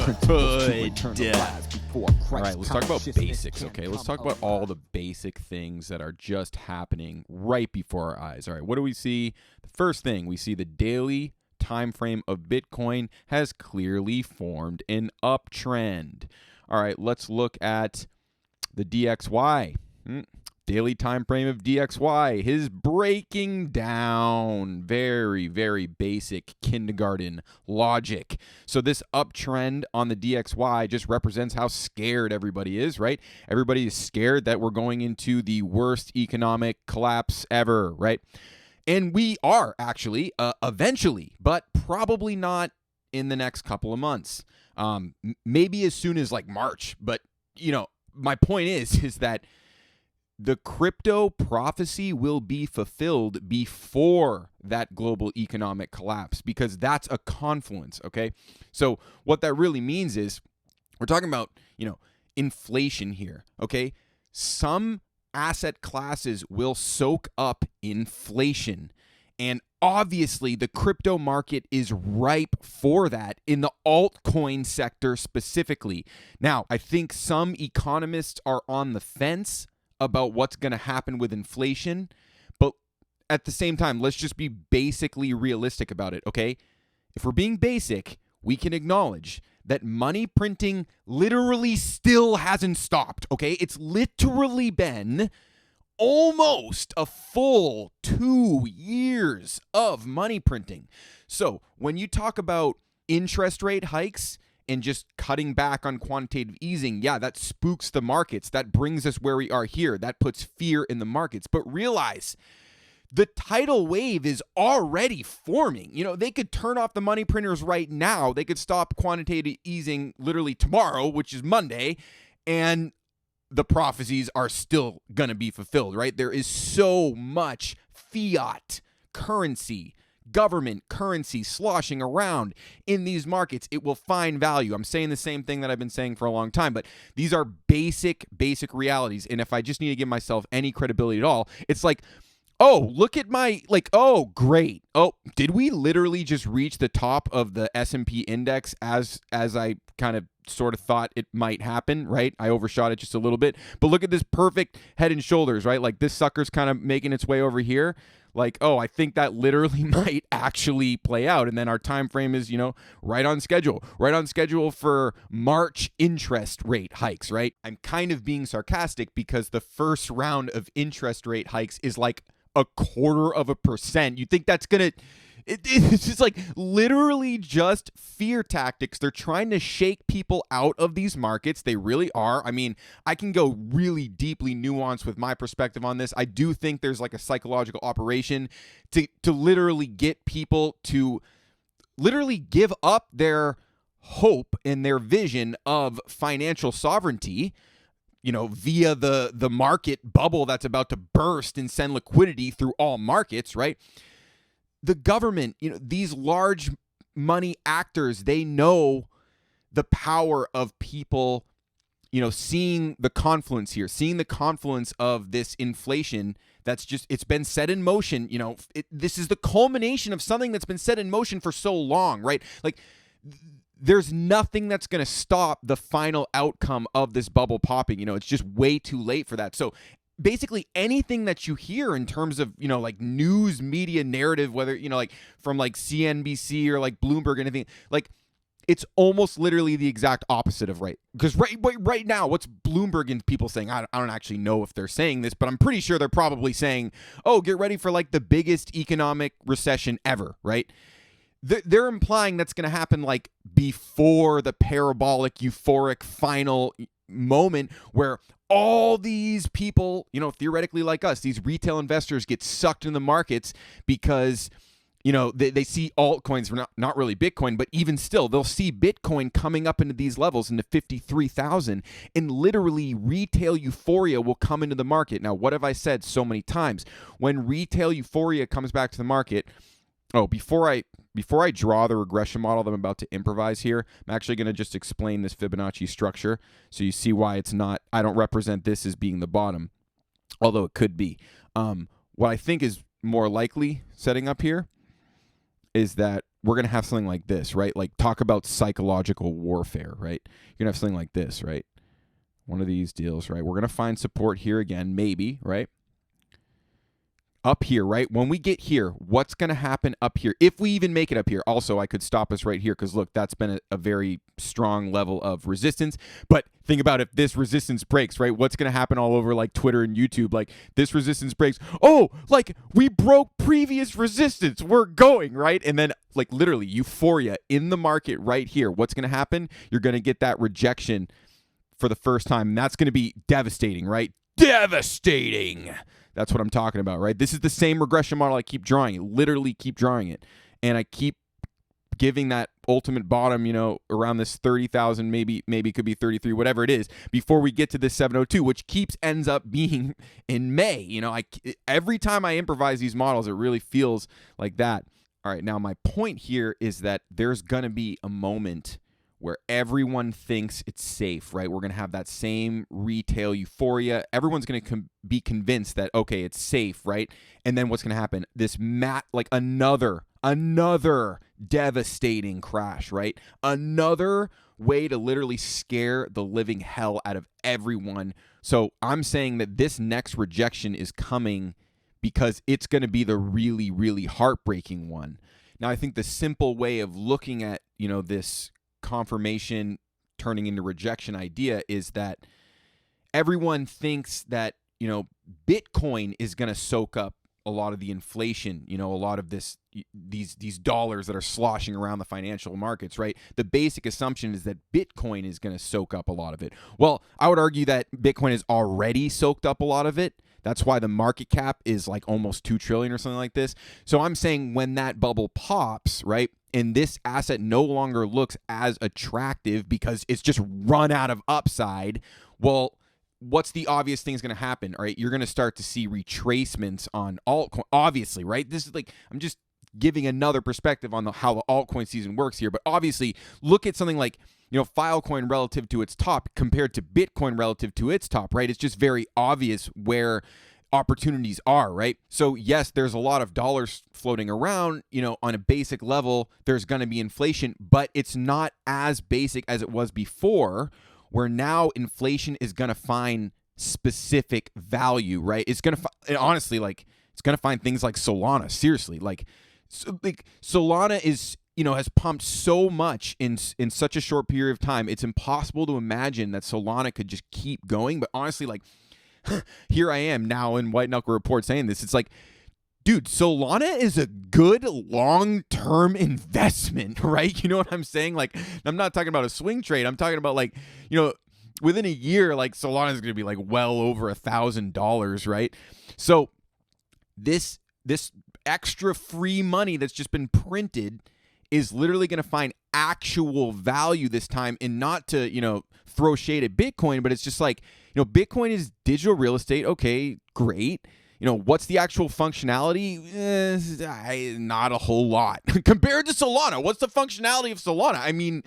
Good. All right, let's talk about basics, okay? Let's talk about all the basic things that are just happening right before our eyes. All right, what do we see? The first thing, we see the daily time frame of Bitcoin has clearly formed an uptrend. All right, let's look at the DXY. Daily time frame of DXY is breaking down. Very, very basic kindergarten logic. So this uptrend on the DXY just represents how scared everybody is, right? Everybody is scared that we're going into the worst economic collapse ever, right? And we are actually eventually, but probably not in the next couple of months. Maybe as soon as like March. But, you know, my point is that the crypto prophecy will be fulfilled before that global economic collapse, because that's a confluence, okay? So what that really means is we're talking about, you know, inflation here, okay? Some asset classes will soak up inflation, and obviously the crypto market is ripe for that in the altcoin sector specifically. Now, I think some economists are on the fence about what's going to happen with inflation, but at the same time, let's just be basically realistic about it, okay? If we're being basic, we can acknowledge that money printing literally still hasn't stopped, okay? It's literally been almost a full 2 years of money printing. So when you talk about interest rate hikes and just cutting back on quantitative easing, yeah, that spooks the markets. That brings us where we are here. That puts fear in the markets. But realize the tidal wave is already forming. You know, they could turn off the money printers right now. They could stop quantitative easing literally tomorrow, which is Monday, and the prophecies are still going to be fulfilled, right? There is so much fiat currency, government currency sloshing around in these markets. It will find value. I'm saying the same thing that I've been saying for a long time, but these are basic realities. And if I just need to give myself any credibility at all, it's like, oh, look at my, like, oh, great. Oh, did we literally just reach the top of the S&P index as I kind of sort of thought it might happen, right? I overshot it just a little bit. But look at this perfect head and shoulders, right? Like this sucker's kind of making its way over here. Like, oh, I think that literally might actually play out. And then our time frame is, you know, right on schedule for March interest rate hikes, right? I'm kind of being sarcastic because the first round of interest rate hikes is like 0.25%. You think that's going to... It's just like literally just fear tactics. They're trying to shake people out of these markets. They really are. I mean, I can go really deeply nuanced with my perspective on this. I do think there's like a psychological operation to literally get people to literally give up their hope and their vision of financial sovereignty, you know, via the market bubble that's about to burst and send liquidity through all markets, right? The government, you know, these large money actors, they know the power of people, you know, seeing the confluence here, seeing the confluence of this inflation that's just, it's been set in motion. You know, this is the culmination of something that's been set in motion for so long, right? Like, there's nothing that's going to stop the final outcome of this bubble popping. You know, it's just way too late for that. So basically anything that you hear in terms of, you know, like news media narrative, whether, you know, like from like CNBC or like Bloomberg, anything, like it's almost literally the exact opposite of right. Because right now, what's Bloomberg and people saying? I don't actually know if they're saying this, but I'm pretty sure they're probably saying, oh, get ready for like the biggest economic recession ever, right? They're implying that's going to happen like before the parabolic, euphoric final moment where all these people, you know, theoretically like us, these retail investors get sucked in the markets because, you know, they see altcoins, not really Bitcoin, but even still, they'll see Bitcoin coming up into these levels, into 53,000, and literally retail euphoria will come into the market. Now, what have I said so many times? When retail euphoria comes back to the market, before I draw the regression model that I'm about to improvise here, I'm actually going to just explain this Fibonacci structure so you see why it's not, I don't represent this as being the bottom, although it could be. What I think is more likely setting up here is that we're going to have something like this, right? Like talk about psychological warfare, right? You're going to have something like this, right? One of these deals, right? We're going to find support here again, maybe, right? Up here, right? When we get here, what's going to happen up here? If we even make it up here. Also, I could stop us right here because, look, that's been a very strong level of resistance. But think about if this resistance breaks, right? What's going to happen all over like Twitter and YouTube? Like this resistance breaks. Oh, like we broke previous resistance. We're going, right? And then like literally euphoria in the market right here. What's going to happen? You're going to get that rejection for the first time. And that's going to be devastating, right? Devastating. That's what I'm talking about, right? This is the same regression model I keep drawing. Literally keep drawing it. And I keep giving that ultimate bottom, around this 30,000, maybe it could be 33, whatever it is, before we get to this 702, which ends up being in May. Every time I improvise these models, it really feels like that. All right, now my point here is that there's going to be a moment where everyone thinks it's safe, right? We're going to have that same retail euphoria. Everyone's going to be convinced that, okay, it's safe, right? And then what's going to happen? This like another devastating crash, right? Another way to literally scare the living hell out of everyone. So I'm saying that this next rejection is coming because it's going to be the really, really heartbreaking one. Now, I think the simple way of looking at, this confirmation turning into rejection idea is that everyone thinks that, Bitcoin is going to soak up a lot of the inflation, a lot of these dollars that are sloshing around the financial markets, right? The basic assumption is that Bitcoin is going to soak up a lot of it. Well, I would argue that Bitcoin has already soaked up a lot of it. That's why the market cap is like almost 2 trillion or something like this. So I'm saying when that bubble pops, right, and this asset no longer looks as attractive because it's just run out of upside, well, what's the obvious thing is going to happen? All right, you're going to start to see retracements on altcoin. Obviously, right? This is like, I'm just giving another perspective on how the altcoin season works here. But obviously, look at something like, Filecoin relative to its top compared to Bitcoin relative to its top, right? It's just very obvious where opportunities are, right? So yes, there's a lot of dollars floating around, on a basic level, there's going to be inflation, but it's not as basic as it was before, where now inflation is going to find specific value, right? It's going to honestly, like, it's going to find things like Solana. Seriously, like Solana is, has pumped so much in such a short period of time. It's impossible to imagine that Solana could just keep going. But honestly, like, here I am now in White Knuckle Report saying this. It's like, dude, Solana is a good long-term investment, right? You know what I'm saying? Like, I'm not talking about a swing trade. I'm talking about, like, within a year, like, Solana is going to be like well over $1,000, right? So this extra free money that's just been printed is literally going to find actual value this time, and not to, throw shade at Bitcoin, but it's just like, Bitcoin is digital real estate. Okay, great. What's the actual functionality? Not a whole lot. Compared to Solana, what's the functionality of Solana? I mean,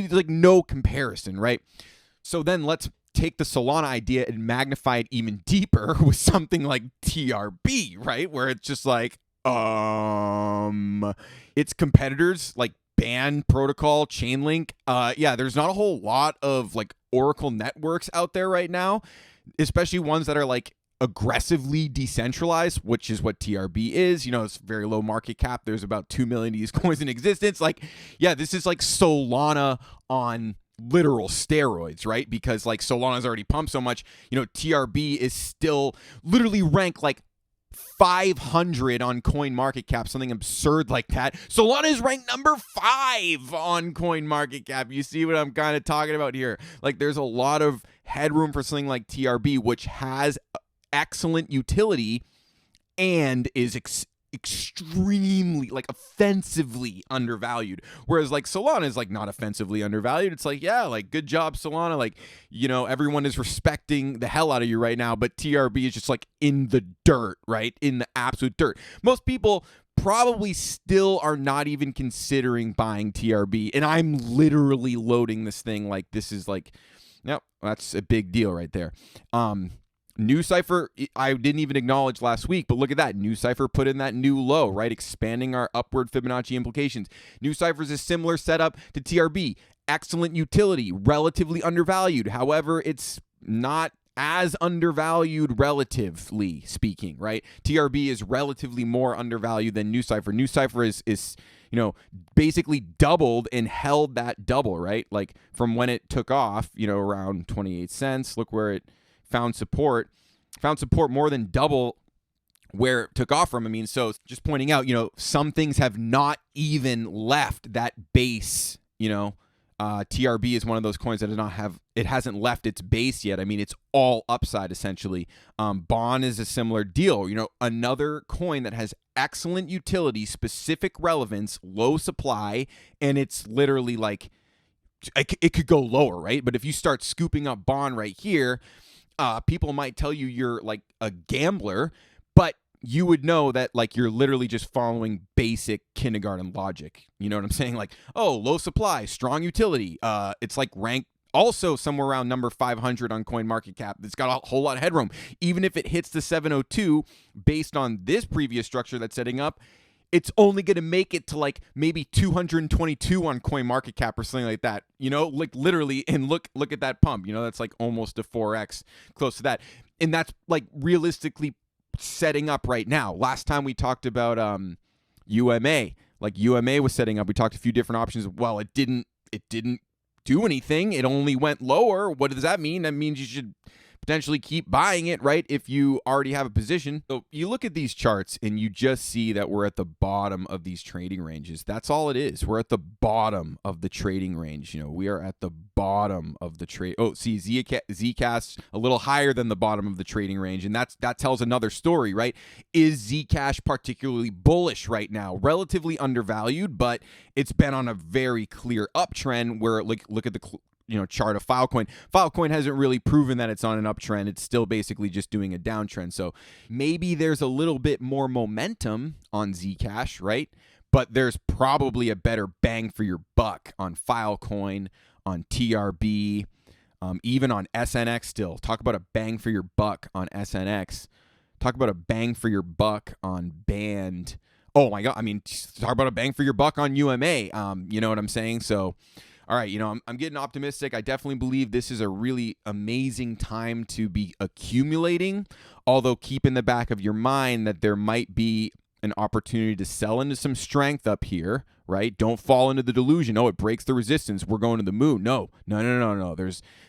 like no comparison, right? So then let's take the Solana idea and magnify it even deeper with something like TRB, right? Where it's just like, its competitors like Band Protocol, Chainlink. Yeah, there's not a whole lot of like Oracle networks out there right now, especially ones that are like aggressively decentralized, which is what TRB is. It's very low market cap. There's about 2 million of these coins in existence. Like, yeah, this is like Solana on literal steroids, right? Because like Solana's already pumped so much, TRB is still literally ranked like 500 on coin market cap, something absurd like that. Solana is ranked number 5 on coin market cap. You see what I'm kind of talking about here? Like, there's a lot of headroom for something like TRB, which has excellent utility and is extremely, like, offensively undervalued. Whereas like Solana is like not offensively undervalued. It's like, yeah, like, good job, Solana. Like, everyone is respecting the hell out of you right now, but TRB is just like in the dirt, right? In the absolute dirt. Most people probably still are not even considering buying TRB, and I'm literally loading this thing like this is like, yep, that's a big deal right there. NuCypher, I didn't even acknowledge last week, but look at that. NuCypher put in that new low, right? Expanding our upward Fibonacci implications. NuCypher is a similar setup to TRB. Excellent utility, relatively undervalued. However, it's not as undervalued relatively speaking, right? TRB is relatively more undervalued than NuCypher. NuCypher is basically doubled and held that double, right? Like from when it took off, around 28 cents. Look where it found support more than double where it took off from. I mean, so just pointing out, some things have not even left that base, TRB is one of those coins that does not have, it hasn't left its base yet. I mean, it's all upside essentially. Bond is a similar deal. Another coin that has excellent utility, specific relevance, low supply, and it's literally like it could go lower, right? But if you start scooping up Bond right here, people might tell you you're like a gambler, but you would know that like you're literally just following basic kindergarten logic. You know what I'm saying? Like, oh, low supply, strong utility. It's like ranked also somewhere around number 500 on CoinMarketCap. It's got a whole lot of headroom. Even if it hits the 702 based on this previous structure that's setting up, it's only going to make it to like maybe 222 on CoinMarketCap or something like that. Like literally, and look at that pump. That's like almost a 4x, close to that. And that's like realistically setting up right now. Last time we talked about UMA, like UMA was setting up. We talked a few different options. Well, it didn't do anything. It only went lower. What does that mean? That means you should potentially keep buying it, right? If you already have a position. So you look at these charts and you just see that we're at the bottom of these trading ranges. That's all it is. We're at the bottom of the trading range. We are at the bottom of the trade. Oh, see, Zcash a little higher than the bottom of the trading range, and that tells another story, right? Is Zcash particularly bullish right now? Relatively undervalued, but it's been on a very clear uptrend where look at the chart of Filecoin. Filecoin hasn't really proven that it's on an uptrend. It's still basically just doing a downtrend. So maybe there's a little bit more momentum on Zcash, right? But there's probably a better bang for your buck on Filecoin, on TRB, even on SNX still. Talk about a bang for your buck on SNX. Talk about a bang for your buck on Band. Oh my God. I mean, talk about a bang for your buck on UMA. You know what I'm saying? So all right, I'm getting optimistic. I definitely believe this is a really amazing time to be accumulating, although keep in the back of your mind that there might be an opportunity to sell into some strength up here, right? Don't fall into the delusion. Oh, it breaks the resistance. We're going to the moon. No.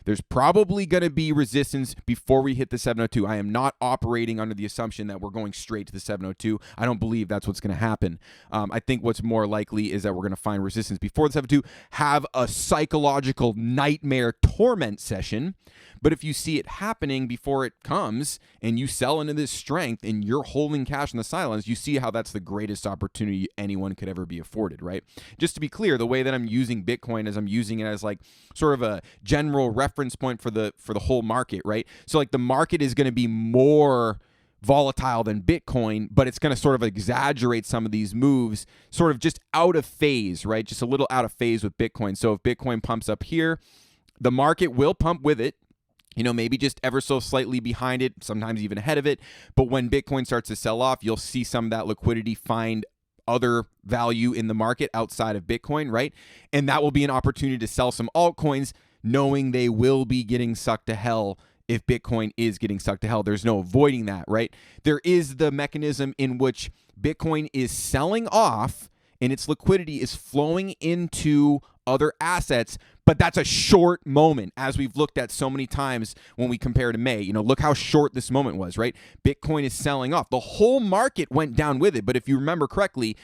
There's probably going to be resistance before we hit the 702. I am not operating under the assumption that we're going straight to the 702. I don't believe that's what's going to happen. I think what's more likely is that we're going to find resistance before the 702, have a psychological nightmare torment session. But if you see it happening before it comes and you sell into this strength and you're holding cash on the sidelines, you see how that's the greatest opportunity anyone could ever be afforded, right? Just to be clear, the way that I'm using Bitcoin is I'm using it as like sort of a general reference point for the whole market, right? So like the market is going to be more volatile than Bitcoin, but it's going to sort of exaggerate some of these moves, sort of just out of phase, right? Just a little out of phase with Bitcoin. So if Bitcoin pumps up here, the market will pump with it. Maybe just ever so slightly behind it, sometimes even ahead of it. But when Bitcoin starts to sell off, you'll see some of that liquidity find other value in the market outside of Bitcoin, right? And that will be an opportunity to sell some altcoins, knowing they will be getting sucked to hell if Bitcoin is getting sucked to hell. There's no avoiding that, right? There is the mechanism in which Bitcoin is selling off and its liquidity is flowing into other assets, but that's a short moment, as we've looked at so many times when we compare to May. Look how short this moment was, right? Bitcoin is selling off. The whole market went down with it, but if you remember correctly,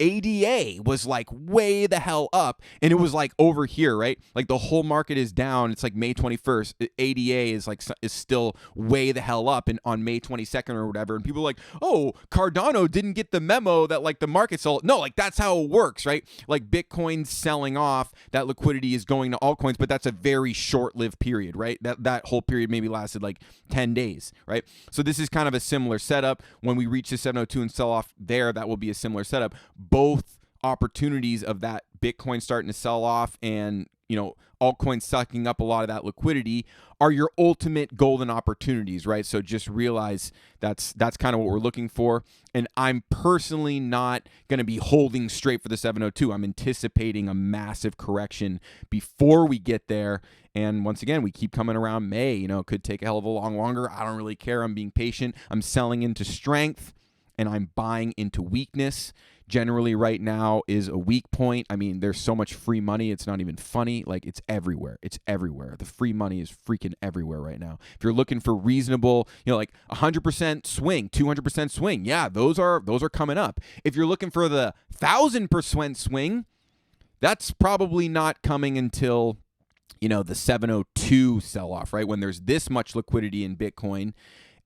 ADA was like way the hell up, and it was like over here, right? Like the whole market is down. It's like May 21st. ADA is still way the hell up, and on May 22nd or whatever. And people are like, oh, Cardano didn't get the memo that like the market sold. No, like that's how it works, right? Like Bitcoin's selling off, that liquidity is going to altcoins, but that's a very short-lived period, right? That whole period maybe lasted like 10 days, right? So this is kind of a similar setup. When we reach the 702 and sell off there, that will be a similar setup. Both opportunities of that Bitcoin starting to sell off and altcoins sucking up a lot of that liquidity are your ultimate golden opportunities, right? So just realize that's kind of what we're looking for. And I'm personally not going to be holding straight for the 702. I'm anticipating a massive correction before we get there. And once again, we keep coming around May. It could take a hell of a longer. I don't really care. I'm being patient. I'm selling into strength and I'm buying into weakness. Generally right now is a weak point. I mean, there's so much free money. It's not even funny. Like, it's everywhere. It's everywhere. The free money is freaking everywhere right now. If you're looking for reasonable, like 100% swing, 200% swing, yeah, those are coming up. If you're looking for the 1,000% swing, that's probably not coming until, the 702 sell-off, right? When there's this much liquidity in Bitcoin.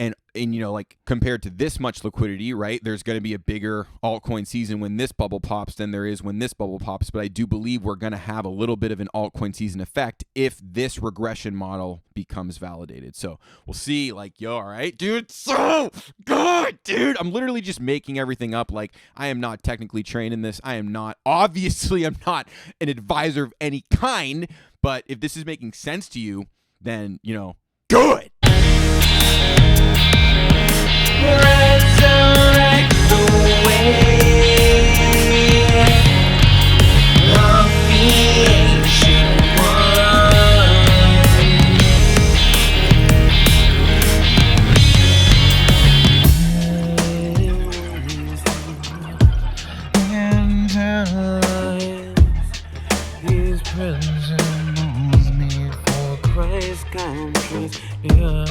And like compared to this much liquidity, right, there's going to be a bigger altcoin season when this bubble pops than there is when this bubble pops. But I do believe we're going to have a little bit of an altcoin season effect if this regression model becomes validated. So we'll see. Like, all right, dude, so good, dude. I'm literally just making everything up. Like, I am not technically trained in this. Obviously, I'm not an advisor of any kind. But if this is making sense to you, then, good. Resurrect the way of the ancient ones. And these prisons made for Christ's country. Yeah.